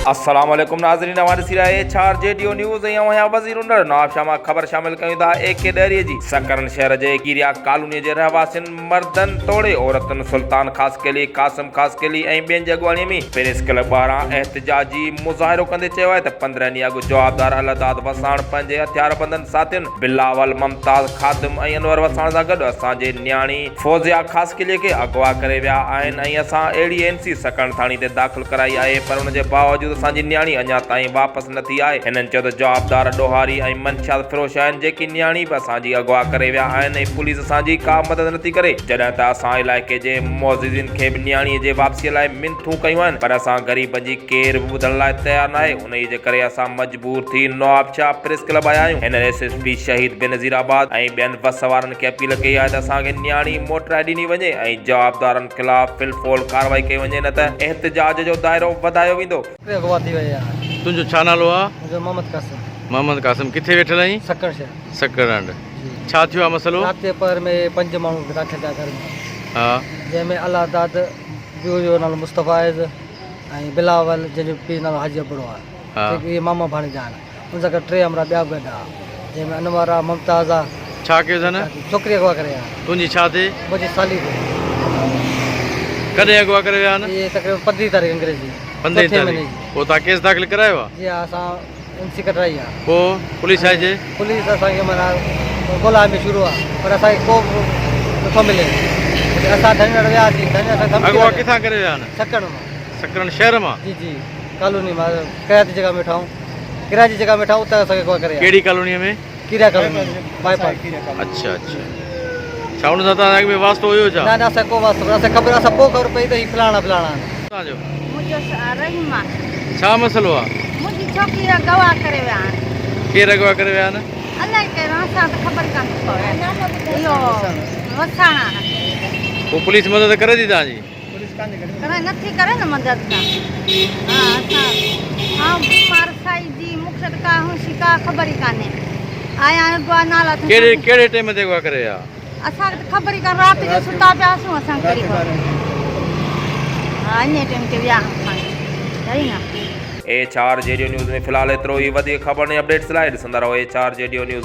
अस्सलाम वालेकुम नाज़रीन, हमारे सिराए चार जेडीओ न्यूज़ ऐं वज़ीर नवाब शाह ख़बर शामिल कयूं था। AK ॾहरीअ जी सकरन शहर जे कीरिया कॉलोनी जे रहवासियुनि मर्दन तोड़े औरतुनि सुल्तान ख़ासकेली, क़ासिम ख़ासकेली ऐं ॿियनि जी अॻुवाणीअ में प्रेस क्लब ॿाहिरां एहतिजाजी मुज़ाहिरो कंदे चयो आहे त 15 ॾींहं अॻु जवाबदार अलदाद वसाण पंहिंजे हथियारबंदनि साथियुनि बिलावल, मुमताज़, ख़ादिम ऐं अनवर वसाण सां गॾु असांजे न्याणी फौज़िया ख़ासकेलीअ खे अगवा करे विया आहिनि ऐं असां ADNC सकरन थाणे ते दाख़िल कराई आहे, पर उन जे बावजूद असांजी न्याणी अञा ताईं वापसि न थी आहे। हिननि चयो त जवाबदार ॾोहारी ऐं मंशात फ़िरोश आहिनि जेकी न्याणी बि असांजी अगवा करे विया आहिनि ऐं पुलिस असांजी का मदद नथी करे, जॾहिं त असां इलाइक़े जे मुअज़्ज़िज़िन खे बि न्याणीअ जे वापसीअ लाइ मिनथूं कयूं आहिनि, पर असां ग़रीब जी केर बि ॿुधण लाइ तयारु न आहे। उन जे करे असां मजबूर थी नवाब शाह प्रेस क्लब आया आहियूं। हिन SSP शहीद बेनज़ीराबाद ऐं ॿियनि बस वारनि खे अपील कई आहे त असांखे न्याणी मोटराए ॾिनी वञे ऐं जवाबदारनि ख़िलाफ़ फिलफोल कार्रवाई कई वञे, न त एहतिजाज जो दाइरो वधायो वेंदो। तुंहिंजो छा नालो आहे? मुंहिंजो मोहम्मद क़ासिम। मोहम्मद क़ासिम, किथे वेठल आहीं? सकरन शहर। सकरन। छा थियो आहे मसलो? राति पर में 5 माण्हू दाख़िल थिया घर में। हा, जंहिंमें अलादाद, ॿियो जो नालो मुस्तफ़ाइज़ ऐं बिलावल, जंहिंजो पीउ नालो हाजी अबड़ो आहे, जेके इहे मामा भाणेजा आहिनि। उन सां गॾु 3 हमरा ॿिया बि आहिनि, जंहिंमें अनवर आहे, मुमताज़ आहे। छा कयो अथनि? छोकिरी अगवा करे विया। तुंहिंजी छा थिए? मुंहिंजी साली खे। कॾहिं अगवा करे विया आहिनि? इहे तक़रीबन 15 तारीख़ अंग्रेज़ी 15 तारीख़। पोइ तव्हां केस दाख़िल करायो आहे? जी हा, असां NC कढाई आहे। पोइ पुलिस आहे जे? पुलिस असांखे माना ॻोल्हा में शुरू आहे, पर असांखे को बि नथो मिले। असां धनगढ़ वियासीं। अगवा किथां करे विया आहिनि? सकरन मां। सकरन शहर मां? जी जी, कॉलोनी मां किराए जी जगह में ठाऊं, किराए जी जगह में ठाऊं त असांखे को करे। कहिड़ी कॉलोनीअ में? कीरिया कॉलोनी बाईपास। अच्छा अच्छा। छा उन सां तव्हांखे में वास्तो हुयो छा? न न, असांखे को वास्तो, असांखे ख़बर, असां पोइ ख़बर पई त हीउ फलाणा आहिनि। तव्हांजो मुझे रहीमा छा मसलो आहे? मुझी छोकिरी अगवा करे विया आहिनि। केरु अगवा करे विया आहिनि? अलाए कहिड़ो, असां त ख़बर कान पए। इहो वसाणा पोइ पुलिस मदद करे थी तव्हांजी? करे नथी करे न मदद सां। हा, असां बीमार साई जी मूंखे त का हुशी का ख़बर ई कान्हे। आया अगवा नाला कहिड़े टाइम ते अगवा करे विया? असांखे त ख़बर ई कान, राति जो सुता पियासीं असां करीब। हा, इन टाइम ते विया सही न। A4 जेडीओ न्यूज़ में फ़िलहाल एतिरो ई। वधीक ख़बर ऐं अपडेट्स लाइ ॾिसंदा रहो A4 जेडीओ न्यूज़।